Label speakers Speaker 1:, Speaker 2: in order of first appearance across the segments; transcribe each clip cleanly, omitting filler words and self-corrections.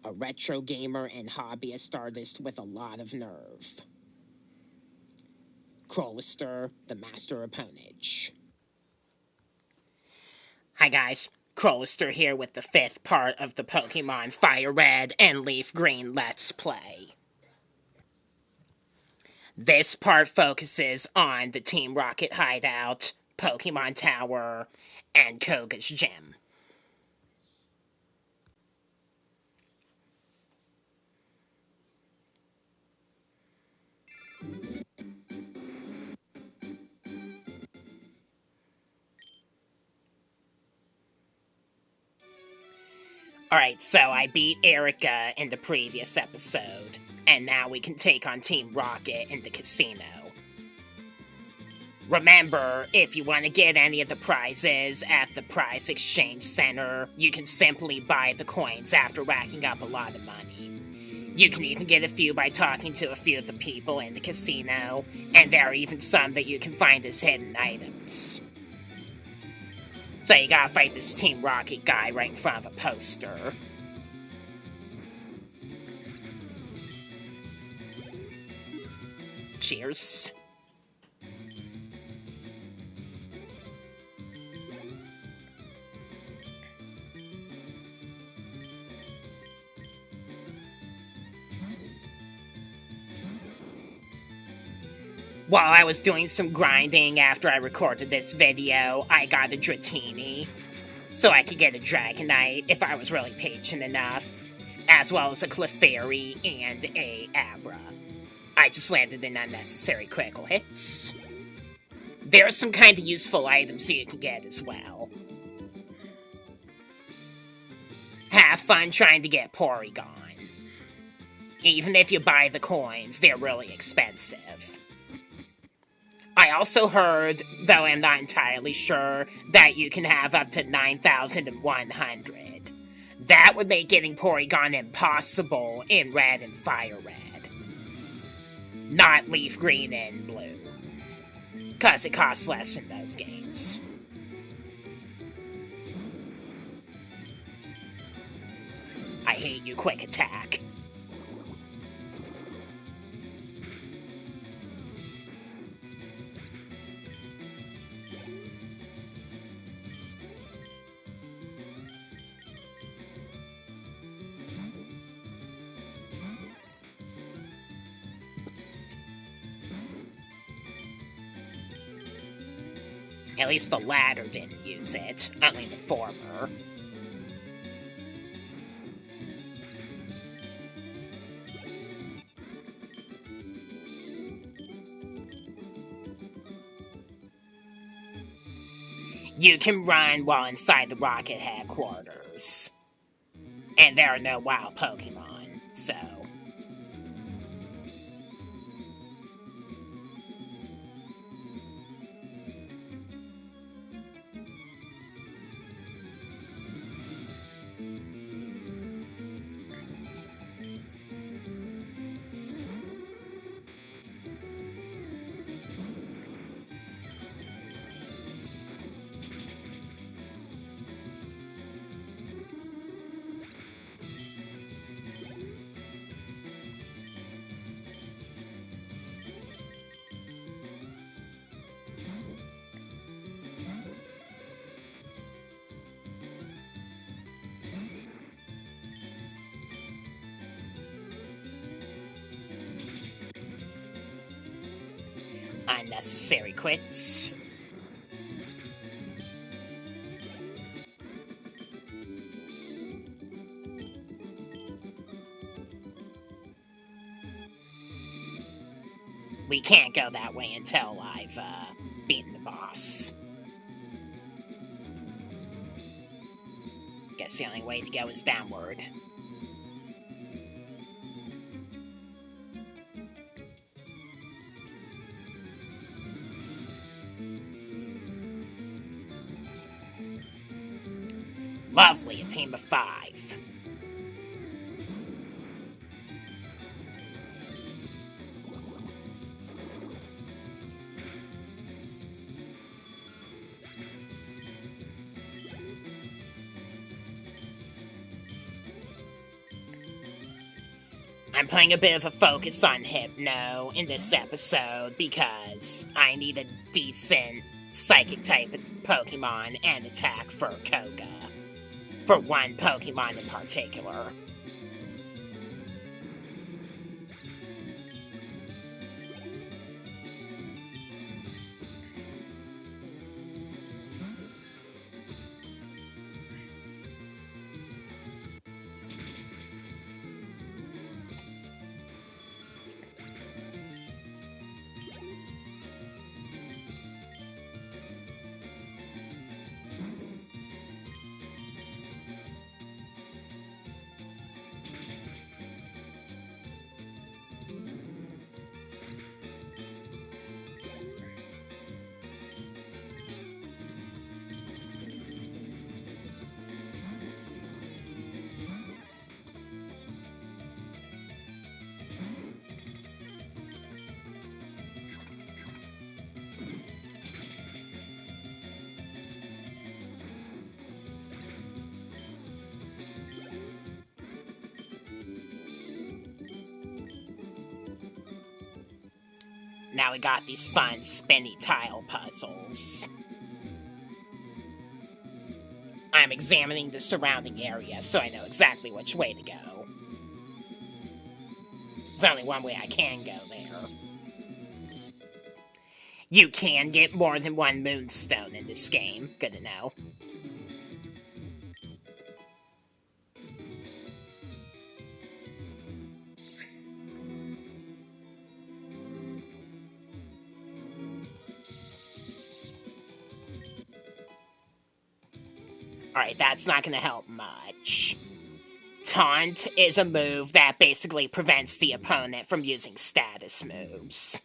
Speaker 1: a retro gamer and hobbyist artist with a lot of nerve. Crolister, the master of ponage. Hi guys, Crolister here with the 5th part of the Pokemon Fire Red and Leaf Green Let's Play. This part focuses on the Team Rocket hideout, Pokemon Tower, and Koga's gym. Alright, so I beat Erica in the previous episode, and now we can take on Team Rocket in the casino. Remember, if you want to get any of the prizes at the prize exchange center, you can simply buy the coins after racking up a lot of money. You can even get a few by talking to a few of the people in the casino, and there are even some that you can find as hidden items. So you gotta fight this Team Rocket guy right in front of a poster. Cheers. While I was doing some grinding after I recorded this video, I got a Dratini, so I could get a Dragonite if I was really patient enough, as well as a Clefairy and a Abra. I just landed in unnecessary critical hits. There are some kind of useful items you can get as well. Have fun trying to get Porygon. Even if you buy the coins, they're really expensive. I also heard, though I'm not entirely sure, that you can have up to 9,100. That would make getting Porygon impossible in Red and Fire Red. Not Leaf Green and Blue. Cause it costs less in those games. I hate you, Quick Attack. At least the latter didn't use it, only the former. You can run while inside the Rocket headquarters. And there are no wild Pokemon, so... Unnecessary quits. We can't go that way until I've, beaten the boss. Guess the only way to go is downward. Lovely, a team of 5. I'm putting a bit of a focus on Hypno in this episode because I need a decent Psychic-type Pokemon and attack for Koga. For one Pokemon in particular. Now we got these fun spinny tile puzzles. I'm examining the surrounding area so I know exactly which way to go. There's only one way I can go there. You can get more than one moonstone in this game. Good to know. Alright, that's not gonna help much. Taunt is a move that basically prevents the opponent from using status moves.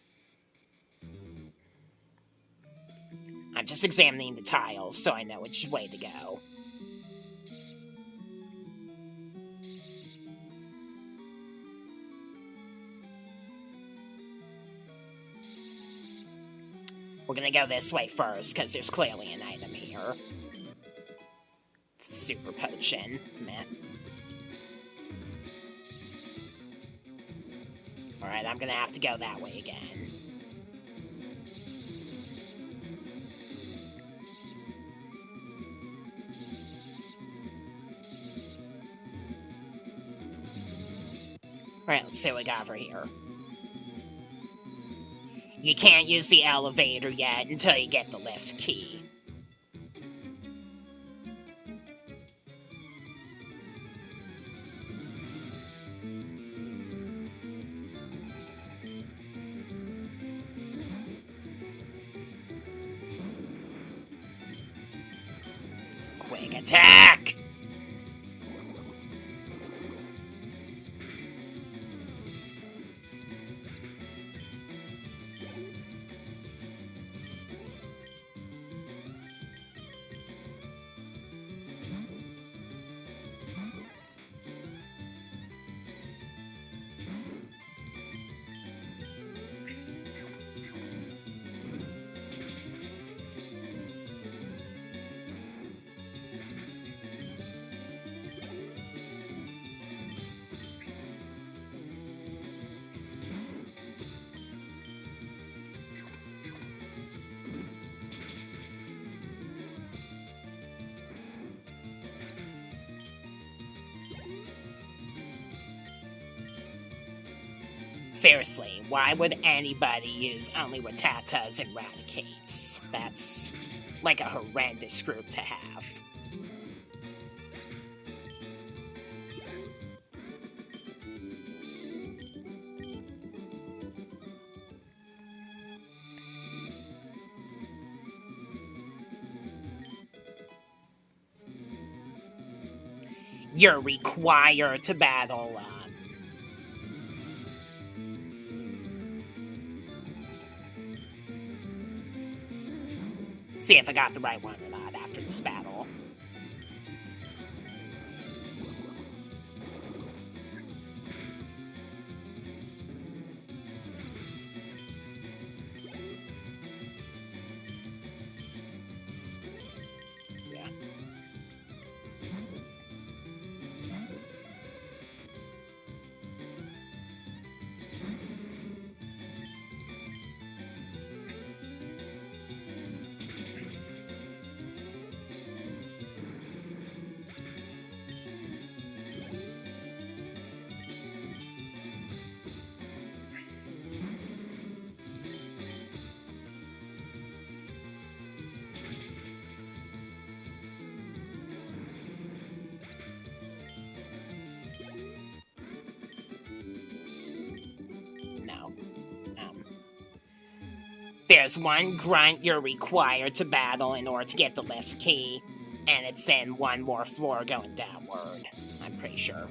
Speaker 1: I'm just examining the tiles so I know which way to go. We're gonna go this way first, because there's clearly an item here. It's a super potion. Meh. Alright, I'm gonna have to go that way again. Alright, let's see what we got over here. You can't use the elevator yet until you get the lift key. Quick attack! Seriously, why would anybody use only Rattatas and Raticates? That's like a horrendous group to have. You're required to battle, see if I got the right one or not after this battle. Yeah. There's one grunt you're required to battle in order to get the lift key, and it's in one more floor going downward, I'm pretty sure.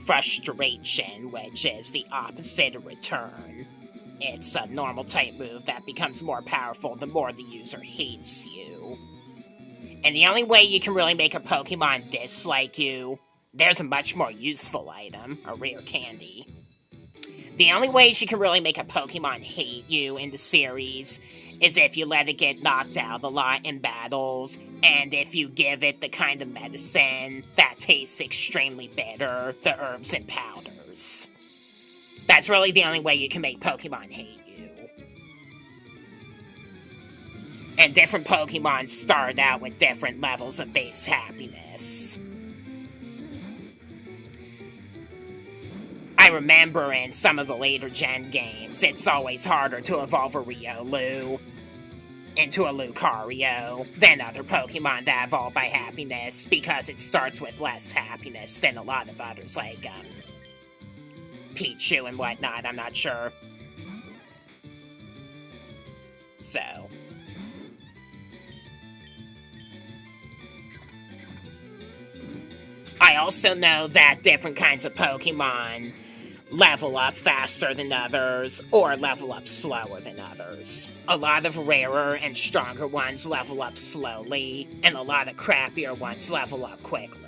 Speaker 1: Frustration, which is the opposite of return. It's a normal type move that becomes more powerful the more the user hates you. And the only way you can really make a Pokemon dislike you, there's a much more useful item, a rare candy. The only ways you can really make a Pokemon hate you in the series is if you let it get knocked out a lot in battles, and if you give it the kind of medicine that tastes extremely bitter, the herbs and powders. That's really the only way you can make Pokemon hate you. And different Pokemon start out with different levels of base happiness. I remember in some of the later gen games, it's always harder to evolve a Riolu into a Lucario than other Pokemon that evolve by happiness, because it starts with less happiness than a lot of others, like, Pichu and whatnot, I'm not sure. So. I also know that different kinds of Pokemon level up faster than others, or level up slower than others. A lot of rarer and stronger ones level up slowly, and a lot of crappier ones level up quickly.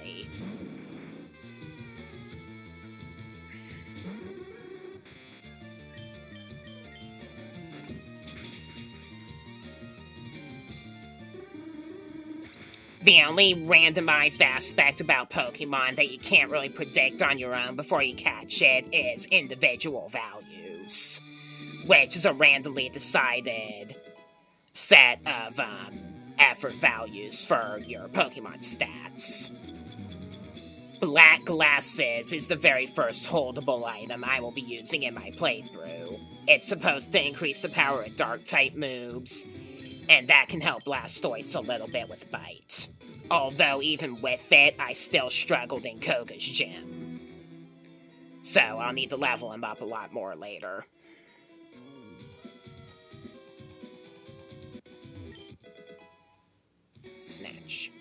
Speaker 1: The only randomized aspect about Pokemon that you can't really predict on your own before you catch it is individual values, which is a randomly decided set of effort values for your Pokemon stats. Black Glasses is the very first holdable item I will be using in my playthrough. It's supposed to increase the power of Dark-type moves, and that can help Blastoise a little bit with Bite. Although, even with it, I still struggled in Koga's gym. So, I'll need to level him up a lot more later. Snatch.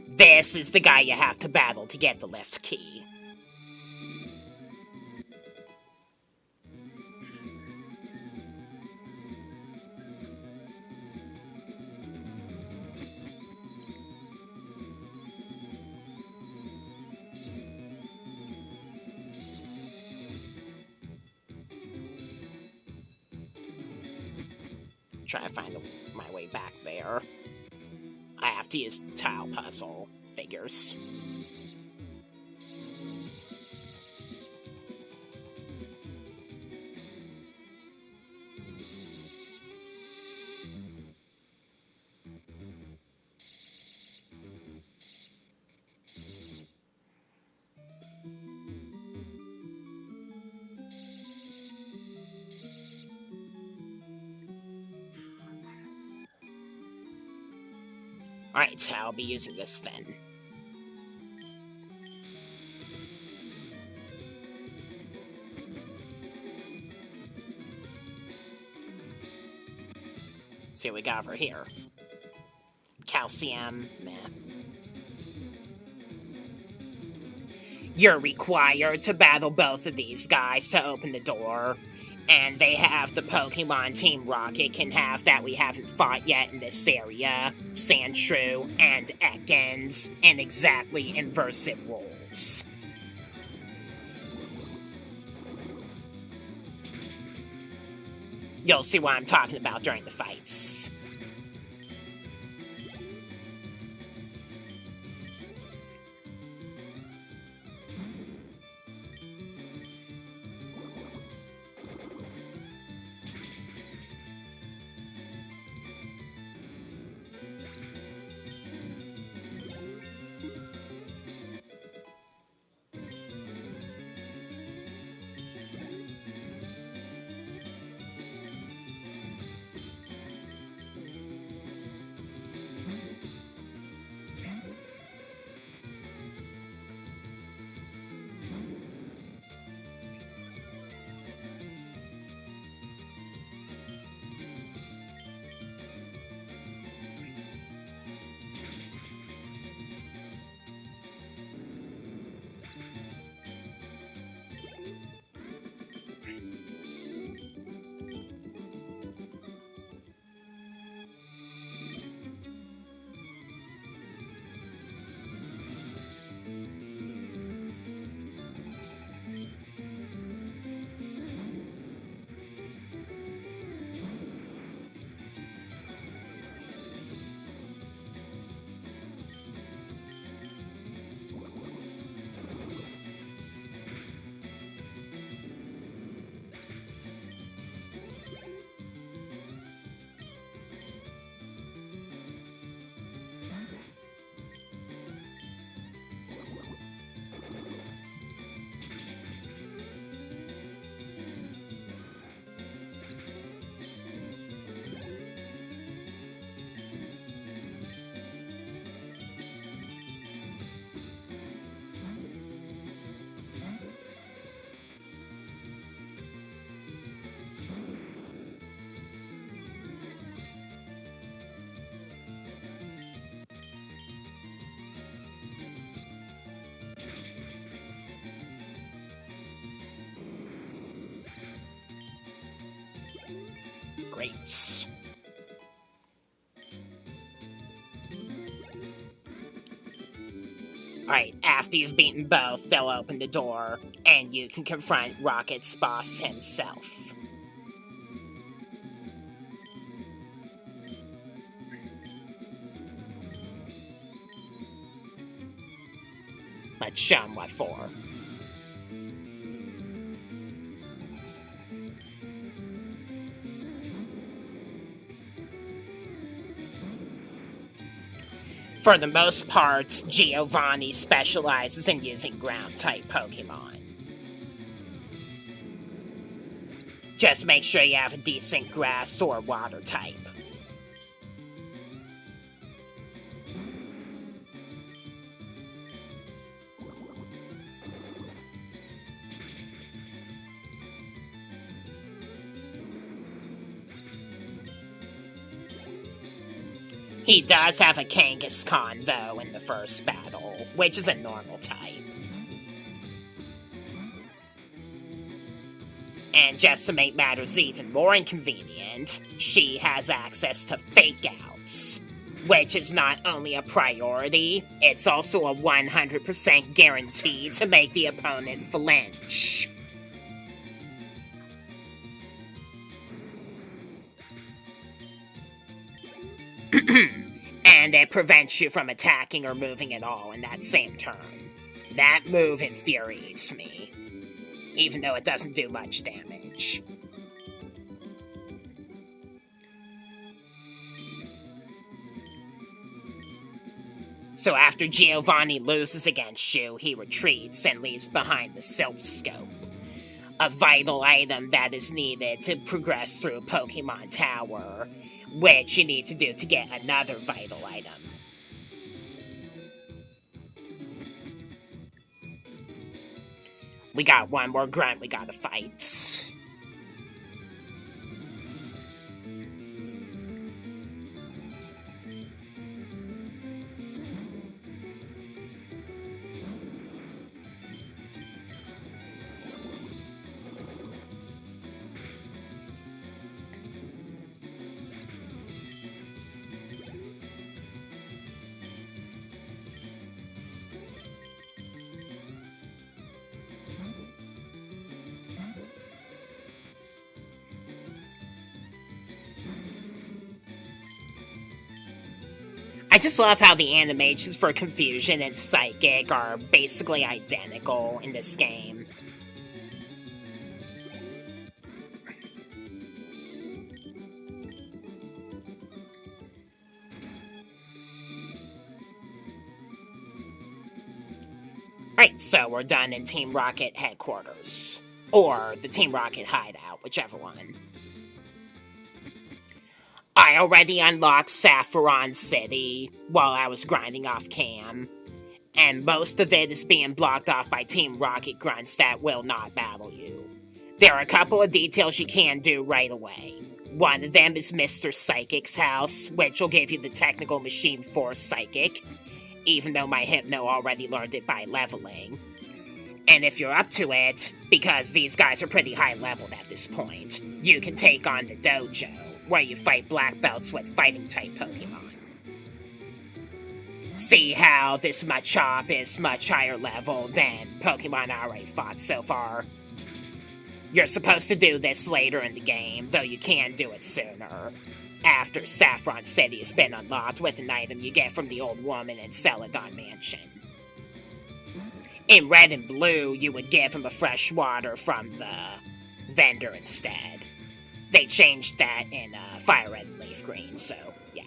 Speaker 1: This is the guy you have to battle to get the lift key. Try to find my way back there. I have to use the tile puzzle figures. Alright, so I'll be using this then. See what we got over here. Calcium, meh. You're required to battle both of these guys to open the door. And they have the Pokemon Team Rocket can have that we haven't fought yet in this area. Sandshrew and Ekans in exactly inversive roles. You'll see what I'm talking about during the fights. Great. Alright, after you've beaten both, they'll open the door, and you can confront Rocket's boss himself. Let's show him what for. For the most part, Giovanni specializes in using ground-type Pokemon. Just make sure you have a decent grass or water type. He does have a Kangaskhan, though, in the first battle, which is a normal type. And just to make matters even more inconvenient, she has access to Fake Outs, which is not only a priority, it's also a 100% guarantee to make the opponent flinch. And it prevents you from attacking or moving at all in that same turn. That move infuriates me, even though it doesn't do much damage. So after Giovanni loses against you, he retreats and leaves behind the Silph Scope, a vital item that is needed to progress through Pokemon Tower, which you need to do to get another vital item. We got one more grunt we gotta fight. I just love how the animations for Confusion and Psychic are basically identical in this game. Right, so we're done in Team Rocket headquarters. Or the Team Rocket hideout, whichever one. I already unlocked Saffron City while I was grinding off cam, and most of it is being blocked off by Team Rocket grunts that will not battle you. There are a couple of details you can do right away. One of them is Mr. Psychic's house, which will give you the technical machine for Psychic, even though my Hypno already learned it by leveling. And if you're up to it, because these guys are pretty high leveled at this point, you can take on the dojo, where you fight black belts with fighting-type Pokemon. See how this Machop is much higher level than Pokemon I already fought so far? You're supposed to do this later in the game, though you can do it sooner, after Saffron City has been unlocked with an item you get from the old woman in Celadon Mansion. In Red and Blue, you would give him a fresh water from the vendor instead. They changed that in Fire Red and Leaf Green, so yeah.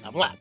Speaker 1: Level up.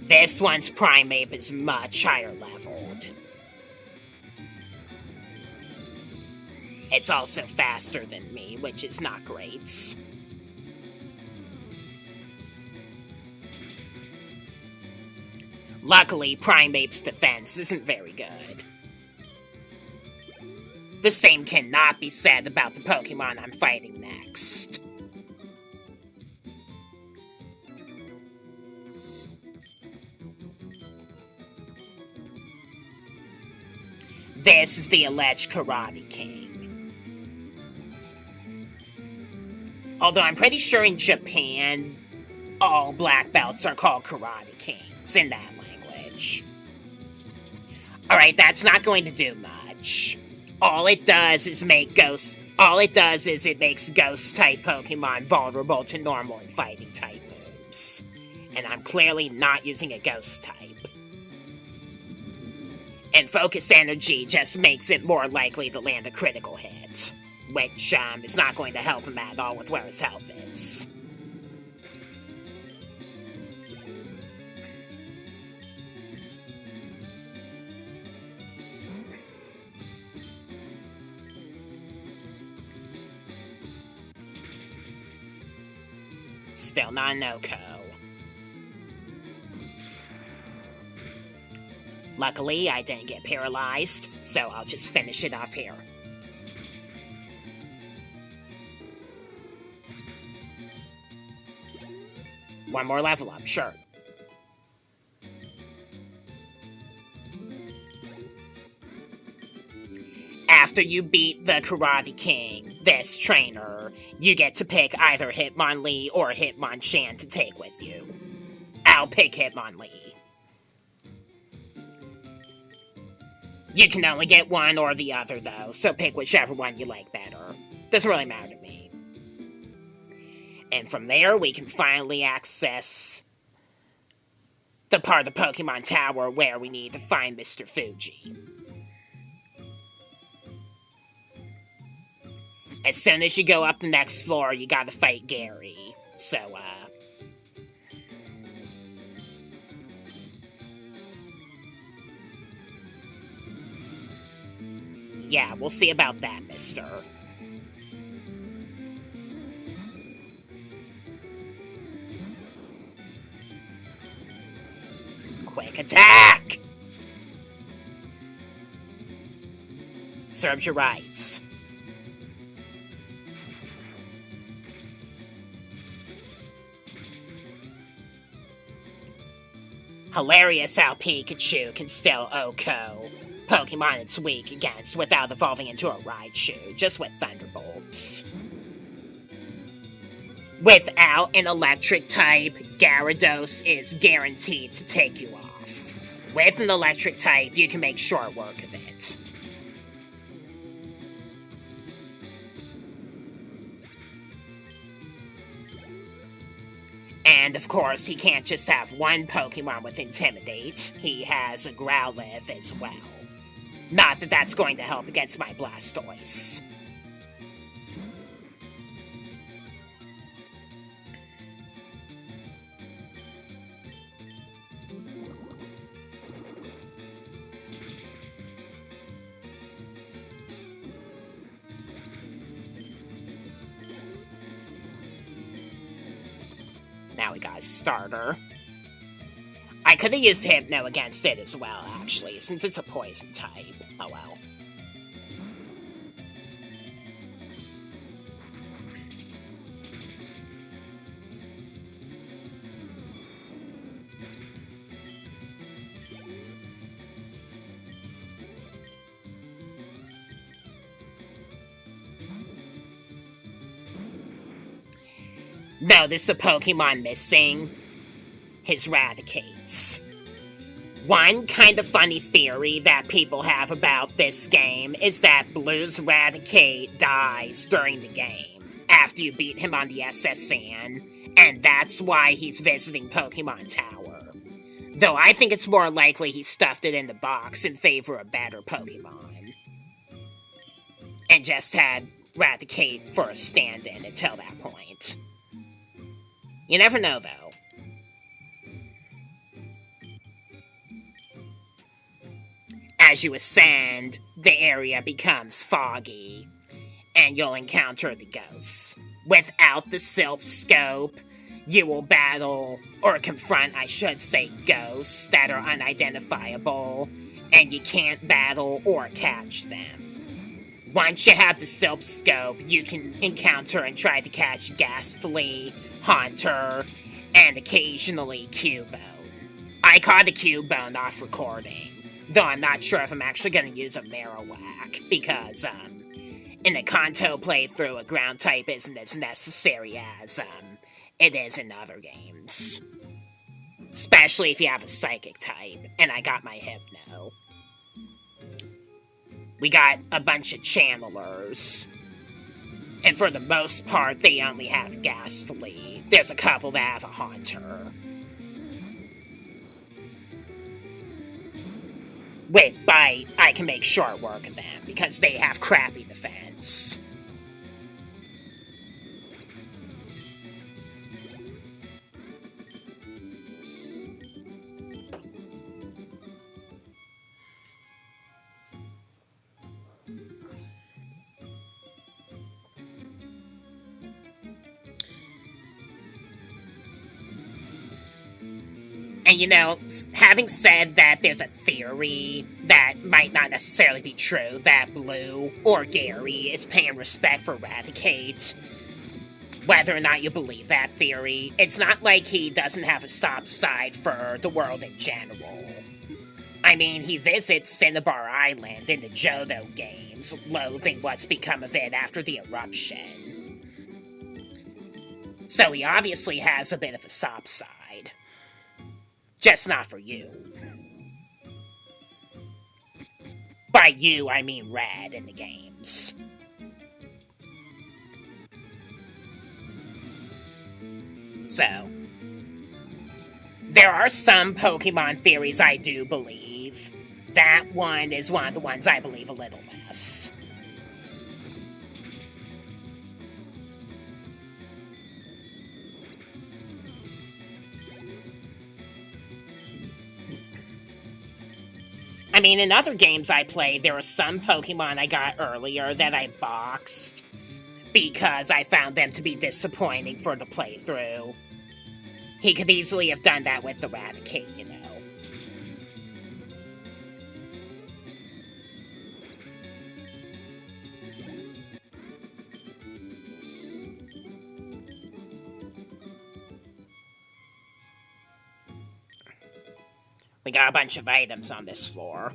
Speaker 1: This one's Primeape is much higher leveled. It's also faster than me, which is not great. Luckily, Primeape's defense isn't very good. The same cannot be said about the Pokemon I'm fighting next. This is the alleged Karate King. Although I'm pretty sure in Japan, all black belts are called Karate Kings in that language. Alright, that's not going to do much. All it does is it makes ghost-type Pokemon vulnerable to normal and fighting-type moves. And I'm clearly not using a ghost-type. And Focus Energy just makes it more likely to land a critical hit, which is not going to help him at all with where his health is. Still not no-co. Luckily, I didn't get paralyzed, so I'll just finish it off here. One more level up, sure. After you beat the Karate King, this trainer, you get to pick either Hitmonlee or Hitmonchan to take with you. I'll pick Hitmonlee. You can only get one or the other, though, so pick whichever one you like better. Doesn't really matter to me. And from there, we can finally access the part of the Pokemon Tower where we need to find Mr. Fuji. As soon as you go up the next floor, you gotta fight Gary. So, yeah, we'll see about that, mister. Quick attack! Serves you right. Hilarious how Pikachu can still OHKO Pokemon it's weak against without evolving into a Raichu, just with Thunderbolts. Without an electric type, Gyarados is guaranteed to take you off. With an electric type, you can make short work of it. And of course, he can't just have one Pokemon with Intimidate, he has a Growlithe as well. Not that that's going to help against my Blastoise. Now we got a starter. I could have used Hypno against it as well, actually, since it's a poison type. Oh well. Notice a Pokemon missing his Raticates. One kind of funny theory that people have about this game is that Blue's Raticate dies during the game, after you beat him on the SSN, and that's why he's visiting Pokemon Tower. Though I think it's more likely he stuffed it in the box in favor of better Pokemon. And just had Raticate for a stand-in until that point. You never know, though. As you ascend, the area becomes foggy, and you'll encounter the ghosts. Without the Silph Scope, you will battle, or confront, I should say, ghosts that are unidentifiable, and you can't battle or catch them. Once you have the Silph Scope, you can encounter and try to catch Ghastly, Haunter, and occasionally Cubone. I caught a Cubone off recording, though I'm not sure if I'm actually going to use a Marowak, because, in the Kanto playthrough, a ground type isn't as necessary as, it is in other games. Especially if you have a psychic type, and I got my Hypno. We got a bunch of channelers, and for the most part, they only have Ghastly. There's a couple that have a Haunter. With Bite, I can make short work of them, because they have crappy defense. And you know, having said that there's a theory that might not necessarily be true, that Blue, or Gary, is paying respect for Eradicate, whether or not you believe that theory, it's not like he doesn't have a soft side for the world in general. I mean, he visits Cinnabar Island in the Johto games, loathing what's become of it after the eruption. So he obviously has a bit of a soft side. Just not for you. By you, I mean Red in the games. So, there are some Pokemon theories I do believe. That one is one of the ones I believe a little less. I mean, in other games I played, there were some Pokemon I got earlier that I boxed because I found them to be disappointing for the playthrough. He could easily have done that with Eradicate, you know. We got a bunch of items on this floor.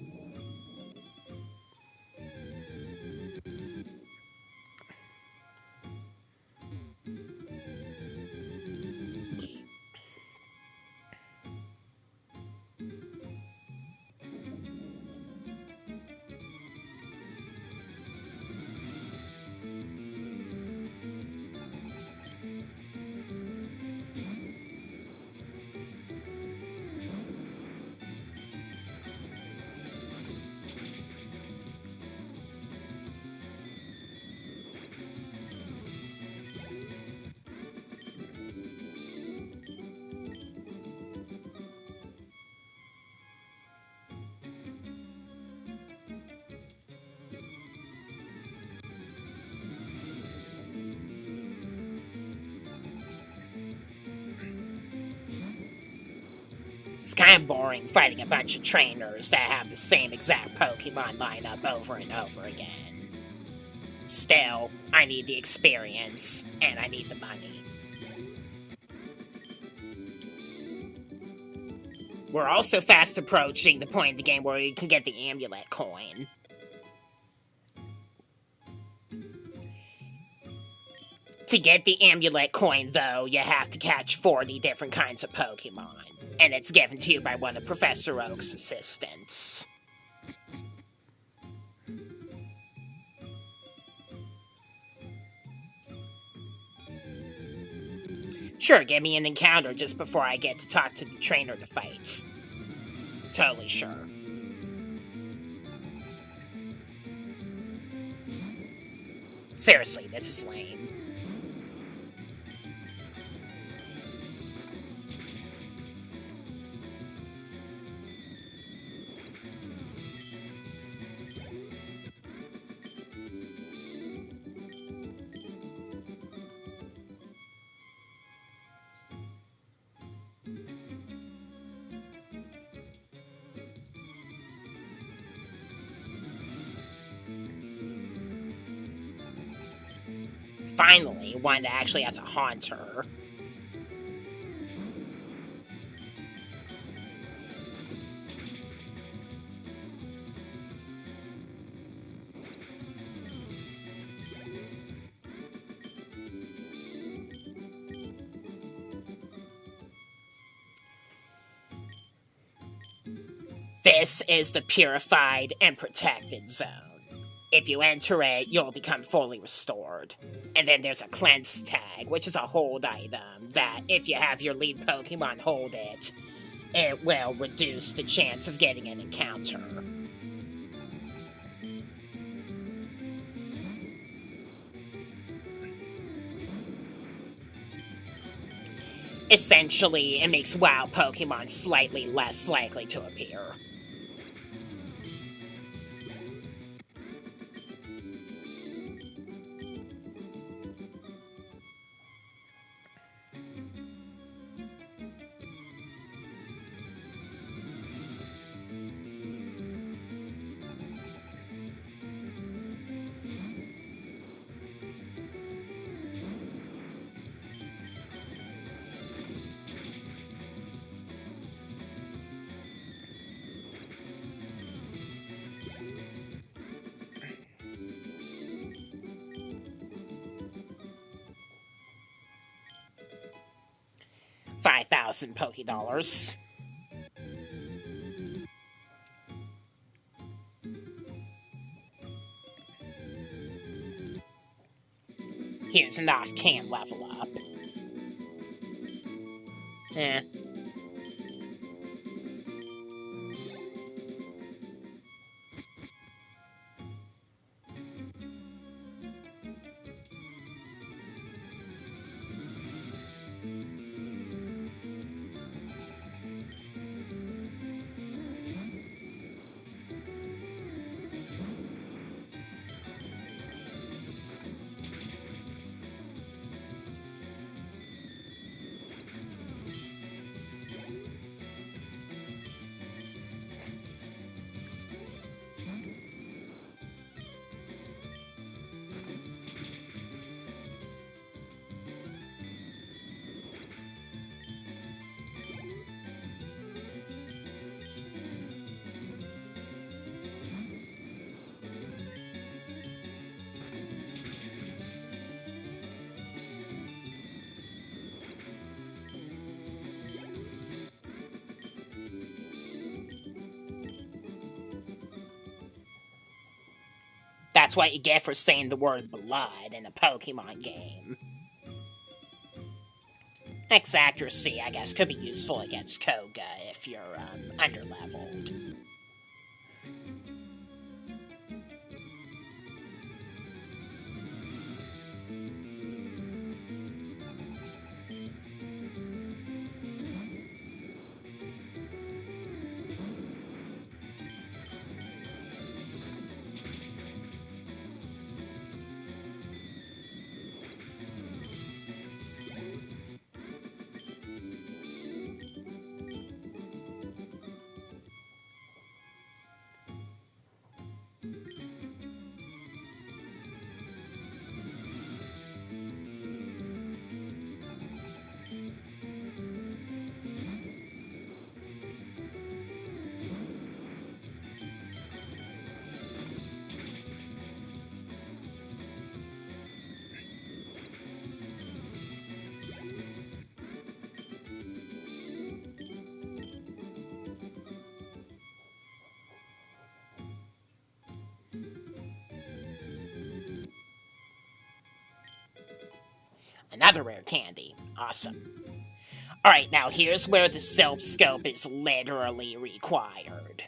Speaker 1: It's kind of boring fighting a bunch of trainers that have the same exact Pokemon lineup over and over again. Still, I need the experience, and I need the money. We're also fast approaching the point in the game where you can get the amulet coin. To get the amulet coin, though, you have to catch 40 different kinds of Pokemon, and it's given to you by one of Professor Oak's assistants. Sure, give me an encounter just before I get to talk to the trainer to fight. Totally sure. Seriously, this is lame. Finally, one that actually has a haunter. This is the Purified and Protected Zone. If you enter it, you'll become fully restored. And then there's a Cleanse tag, which is a hold item that, if you have your lead Pokemon hold it, it will reduce the chance of getting an encounter. Essentially, it makes wild Pokemon slightly less likely to appear. $5,000 Pokédollars. Here's an off-cam level up. Eh. That's what you get for saying the word blood in a Pokemon game. X accuracy, I guess, could be useful against Koga if you're underleveled. Another rare candy. Awesome. Alright, now here's where the Silph Scope is literally required.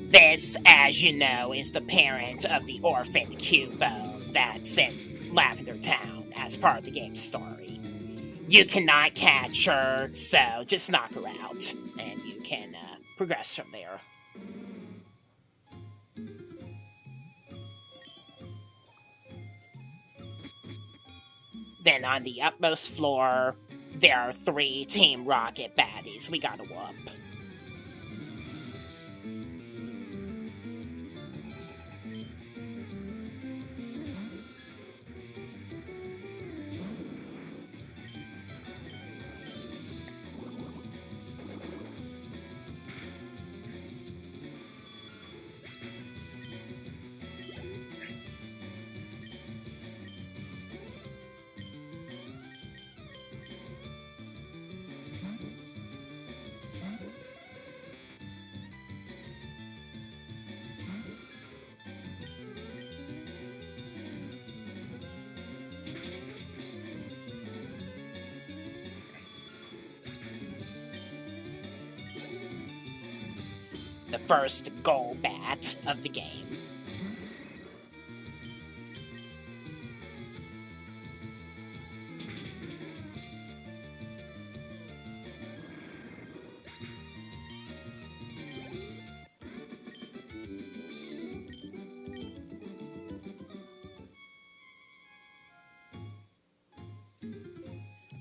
Speaker 1: This, as you know, is the parent of the orphaned Cubone that's in Lavender Town as part of the game's story. You cannot catch her, so just knock her out, and you can progress from there. Then on the upmost floor, there are 3 Team Rocket baddies we gotta whoop. The first goal bat of the game.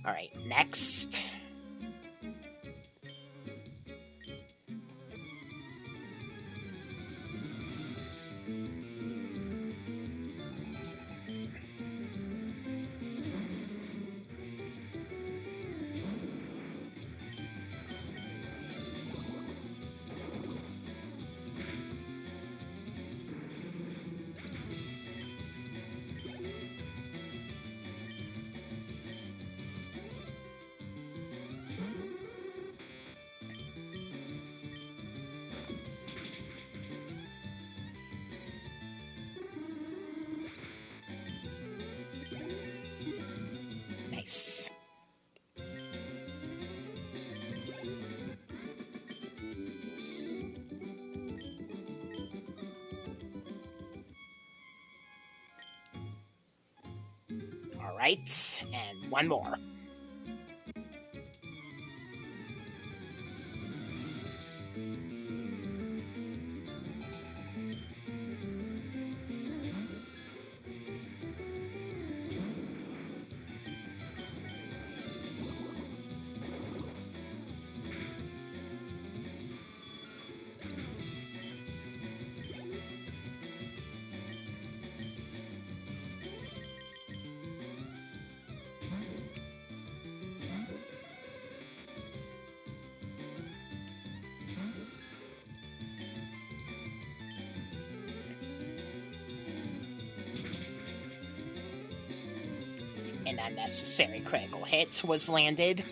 Speaker 1: Alright, next. Nice. All right, and one more. An unnecessary critical hit was landed.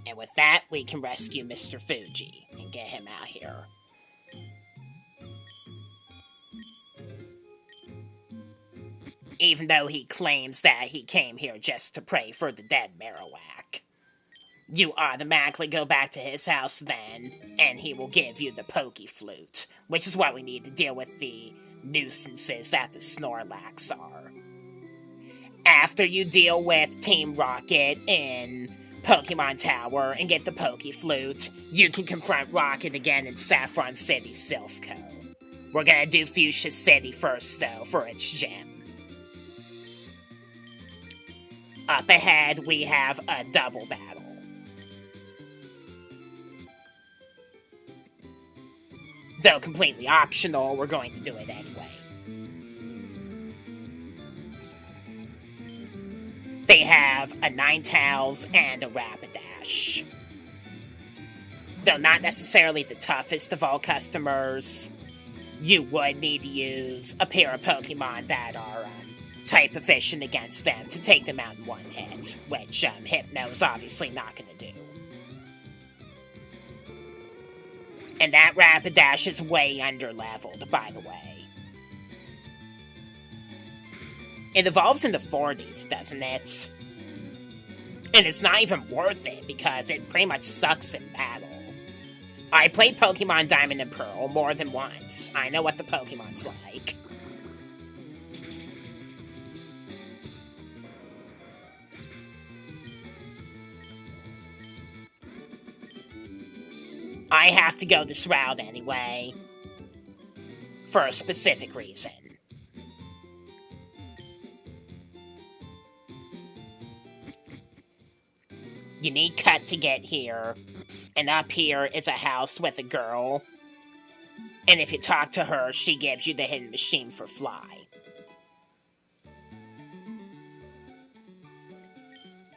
Speaker 1: And with that, we can rescue Mr. Fuji and get him out here. Even though he claims that he came here just to pray for the dead Marowak. You automatically go back to his house then, and he will give you the Poké Flute, which is what we need to deal with the nuisances that the Snorlax are. After you deal with Team Rocket in Pokemon Tower and get the Poké Flute, you can confront Rocket again in Saffron City, Silph Scope. We're gonna do Fusha City first, though, for its gym. Up ahead, we have a double battle. Though completely optional, we're going to do it anyway. They have a Ninetales and a Rapidash. Though not necessarily the toughest of all customers, you would need to use a pair of Pokemon that are type efficient against them to take them out in one hit, which Hypno is obviously not going to do. And that Rapidash is way under-leveled, by the way. It evolves in the 40s, doesn't it? And it's not even worth it, because it pretty much sucks in battle. I played Pokemon Diamond and Pearl more than once. I know what the Pokemon's like. I have to go this route anyway. For a specific reason. You need Cut to get here. And up here is a house with a girl. And if you talk to her, she gives you the hidden machine for Fly.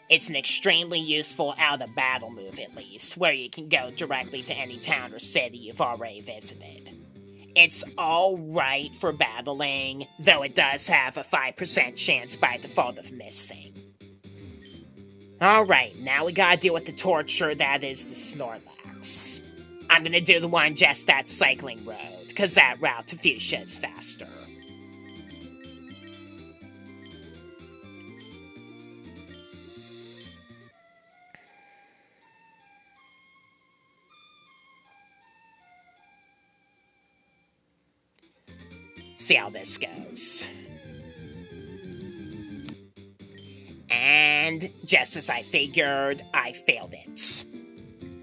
Speaker 1: It's an extremely useful out-of-battle move, at least, where you can go directly to any town or city you've already visited. It's alright for battling, though it does have a 5% chance by default of missing. Alright, now we gotta deal with the torture that is the Snorlax. I'm gonna do the one just at Cycling Road, because that route to Fusha is faster. See how this goes. And just as I figured, I failed it.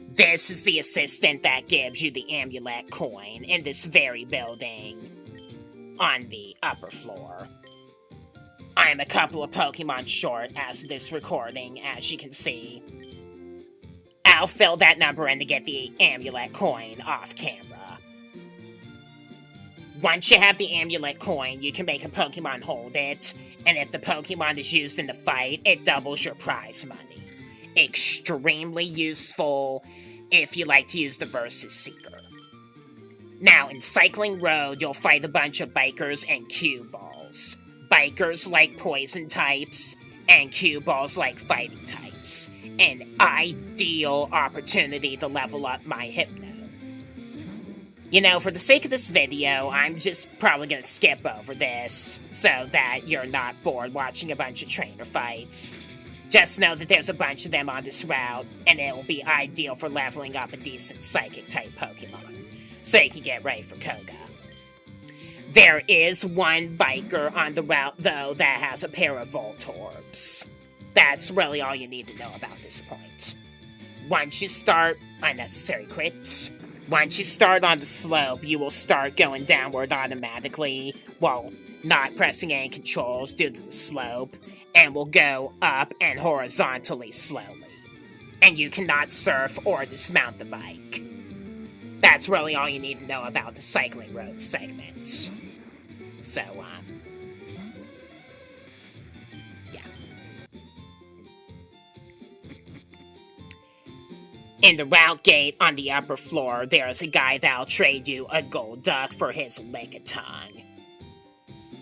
Speaker 1: This is the assistant that gives you the amulet coin in this very building on the upper floor. I'm a couple of Pokemon short as of this recording, as you can see. I'll fill that number in to get the amulet coin off camera. Once you have the amulet coin, you can make a Pokemon hold it, and if the Pokemon is used in the fight, it doubles your prize money. Extremely useful if you like to use the Versus Seeker. Now, in Cycling Road, you'll fight a bunch of bikers and cue balls. Bikers like poison types, and cue balls like fighting types. An ideal opportunity to level up my Hypno. You know, for the sake of this video, I'm just probably gonna skip over this, so that you're not bored watching a bunch of trainer fights. Just know that there's a bunch of them on this route, and it will be ideal for leveling up a decent Psychic-type Pokemon, so you can get ready for Koga. There is one biker on the route, though, that has a pair of Voltorbs. That's really all you need to know about this point. Once you start unnecessary crits, once you start on the slope, you will start going downward automatically while not pressing any controls due to the slope, and will go up and horizontally slowly. And you cannot surf or dismount the bike. That's really all you need to know about the Cycling Road segment. So, yeah. In the route gate on the upper floor, there's a guy that'll trade you a gold duck for his Lickitung.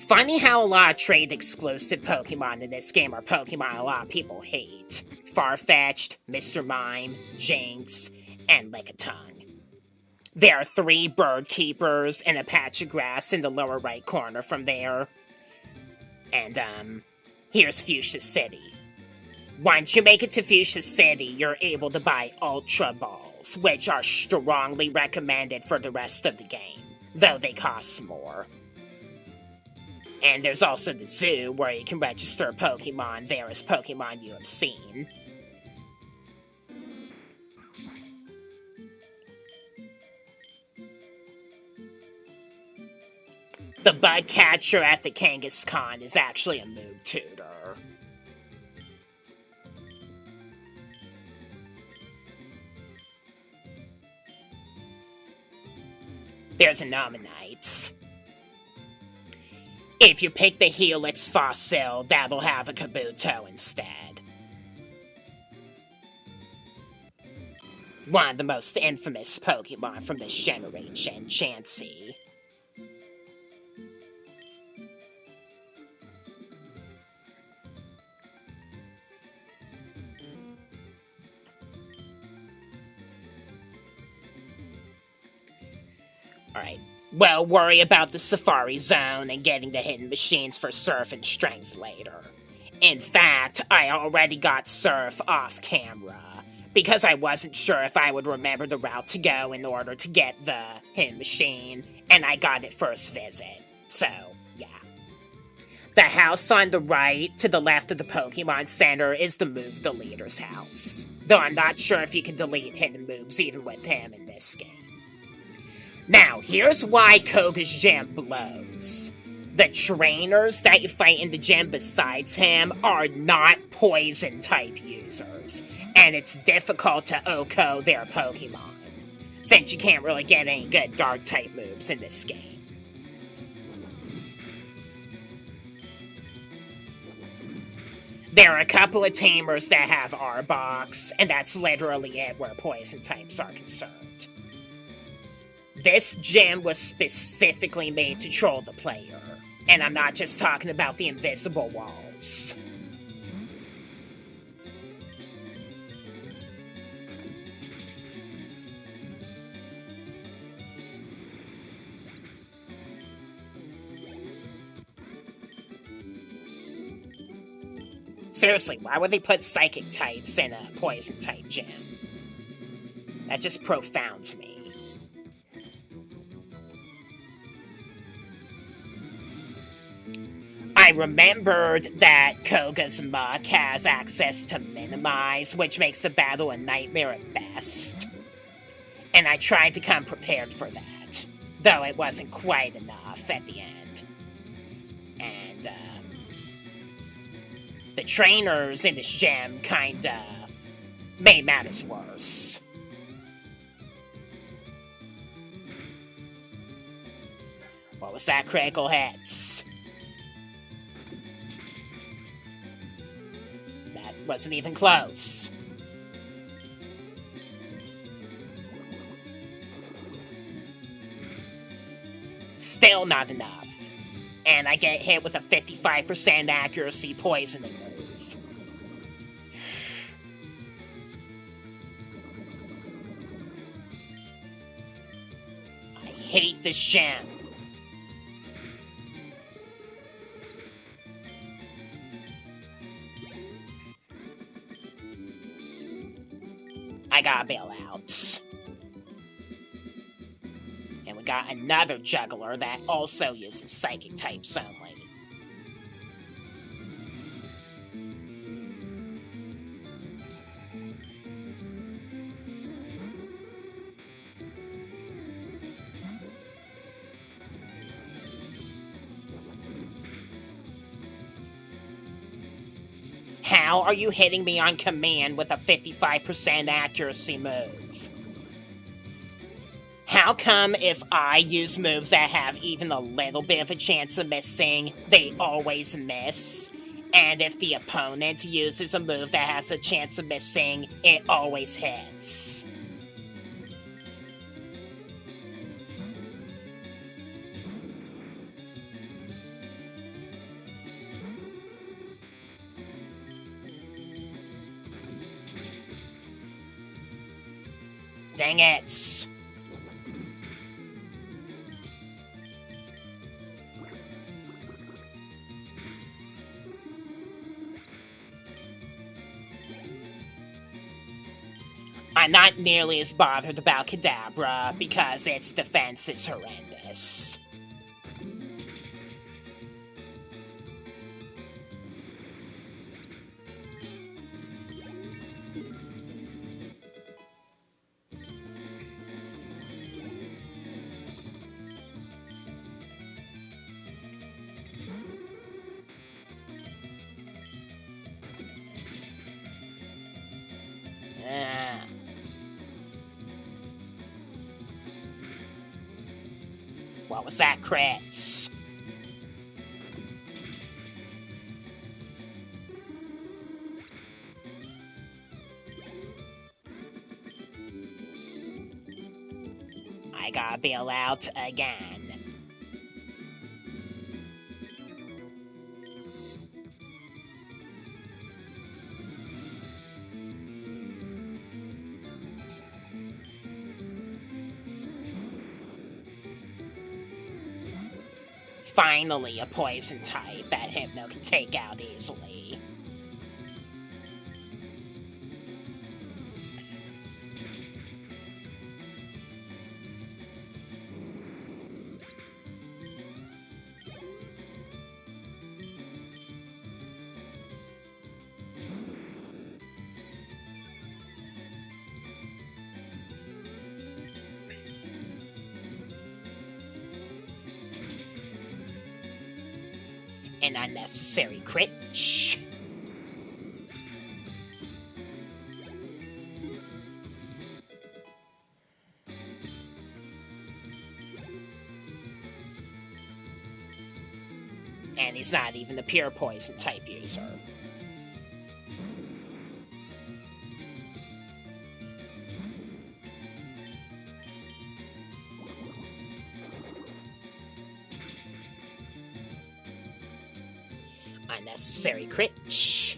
Speaker 1: Funny how a lot of trade-exclusive Pokemon in this game are Pokemon a lot of people hate. Farfetch'd, Mr. Mime, Jinx, and Lickitung. There are 3 bird keepers and a patch of grass in the lower right corner from there. And, here's Fusha City. Once you make it to Fusha City, you're able to buy Ultra Balls, which are strongly recommended for the rest of the game, though they cost more. And there's also the zoo, where you can register Pokemon there as Pokemon you have seen. The bug catcher at the Kangaskhan is actually a Moog Tutor. There's an Ammonite. If you pick the Helix fossil, that'll have a Kabuto instead. One of the most infamous Pokemon from this generation, Chansey. Alright. Well, worry about the Safari Zone and getting the hidden machines for Surf and Strength later. In fact, I already got Surf off camera, because I wasn't sure if I would remember the route to go in order to get the hidden machine, and I got it first visit. So, yeah. The house on the right, to the left of the Pokemon Center, is the Move Deleter's house. Though I'm not sure if you can delete hidden moves even with him in this game. Now, here's why Koga's gym blows. The trainers that you fight in the gym besides him are not poison-type users, and it's difficult to OHKO their Pokemon, since you can't really get any good Dark-type moves in this game. There are a couple of tamers that have Arbok, and that's literally it where poison types are concerned. This gym was specifically made to troll the player, and I'm not just talking about the invisible walls. Seriously, why would they put psychic types in a poison type gym? That just profounds me. I remembered that Koga's Muck has access to Minimize, which makes the battle a nightmare at best. And I tried to come prepared for that, though it wasn't quite enough at the end. And, the trainers in this gym kinda made matters worse. What was that? Critical hits? That wasn't even close. Still not enough. And I get hit with a 55% accuracy poisoning move. I hate this gym. I gotta bail out. And we got another juggler that also uses psychic types only. How are you hitting me on command with a 55% accuracy move? How come if I use moves that have even a little bit of a chance of missing, they always miss? And if the opponent uses a move that has a chance of missing, it always hits? Dang it! I'm not nearly as bothered about Kadabra because its defense is horrendous. What was that, crits? I gotta bail out again. finally a poison type that Hypno can take out easily. An unnecessary crit. Shh. And he's not even a pure poison type user. Unnecessary crit. Shh.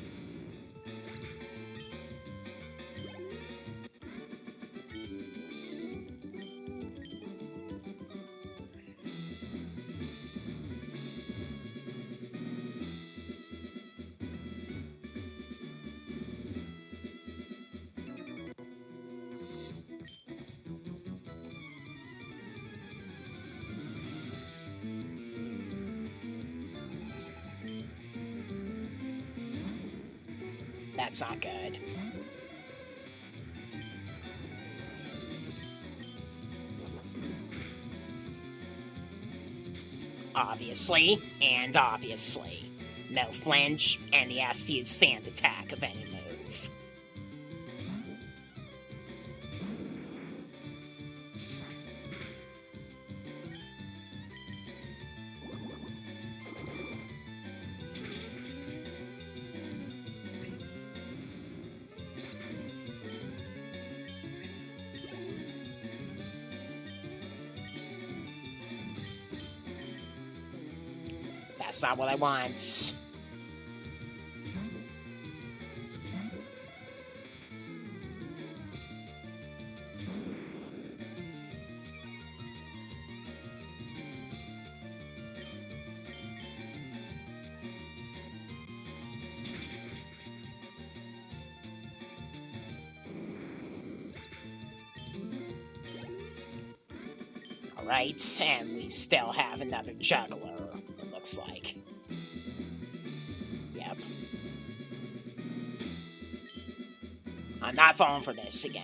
Speaker 1: That's not good. Obviously, and obviously. No flinch, and he has to use sand attack of any move. That's not what I want. Alright, and we still have another juggler, it looks like. Yep. I'm not falling for this again.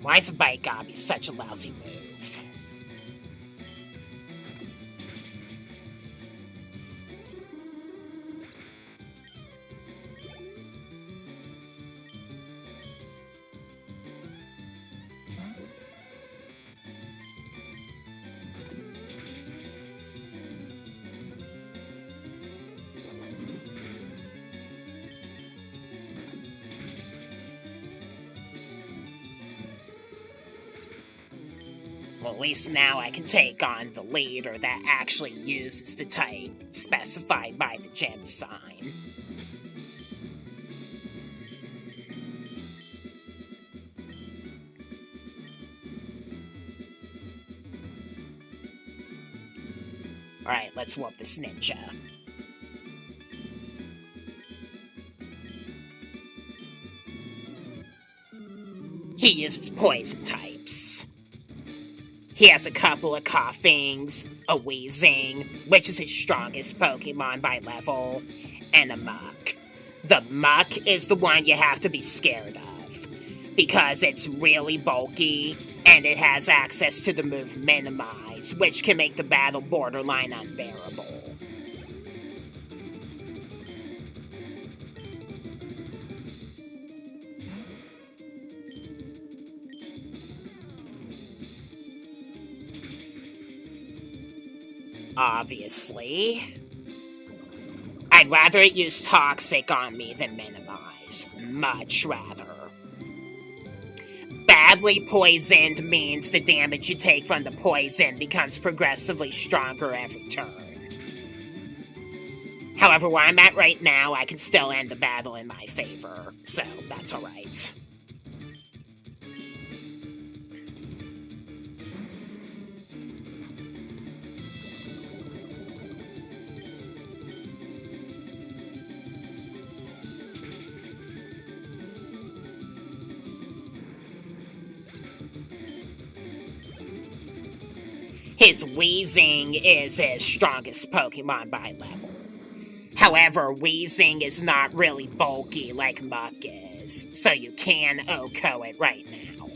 Speaker 1: Why is a bite gotta be such a lousy move? Well, at least now I can take on the leader that actually uses the type specified by the gem sign. Alright, let's whoop this ninja. He uses poison types. He has a couple of coughings, a wheezing, which is his strongest Pokemon by level, and a muck. The muck is the one you have to be scared of, because it's really bulky, and it has access to the move Minimize, which can make the battle borderline unbearable. Obviously. I'd rather it use Toxic on me than Minimize. Much rather. badly poisoned means the damage you take from the poison becomes progressively stronger every turn. However, where I'm at right now, I can still end the battle in my favor, so that's alright. His Wheezing is his strongest Pokemon by level. However, Wheezing is not really bulky like Muck is, so you can OHKO it right now.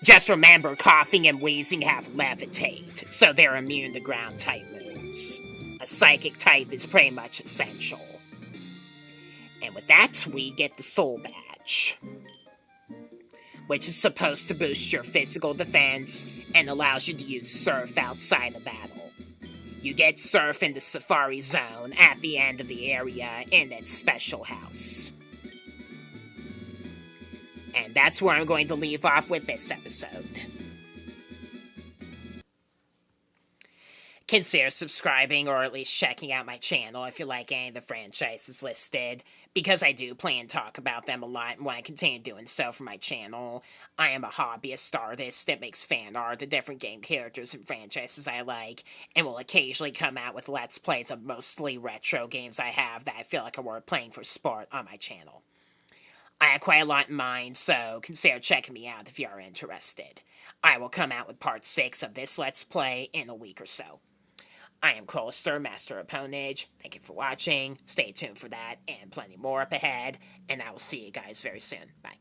Speaker 1: Just remember, Coughing and Wheezing have Levitate, so they're immune to ground-type moves. A Psychic type is pretty much essential. And with that, we get the Soul Badge, which is supposed to boost your physical defense and allows you to use Surf outside the battle. You get Surf in the Safari Zone at the end of the area in its special house. And that's where I'm going to leave off with this episode. Consider subscribing or at least checking out my channel if you like any of the franchises listed, because I do plan to talk about them a lot and want to continue doing so for my channel. I am a hobbyist artist that makes fan art of different game characters and franchises I like, and will occasionally come out with Let's Plays of mostly retro games I have that I feel like are worth playing for sport on my channel. I have quite a lot in mind, so consider checking me out if you are interested. I will come out with part 6 of this Let's Play in a week or so. I am Crolister, Master of Ponage. Thank you for watching. Stay tuned for that and plenty more up ahead, and I will see you guys very soon. Bye.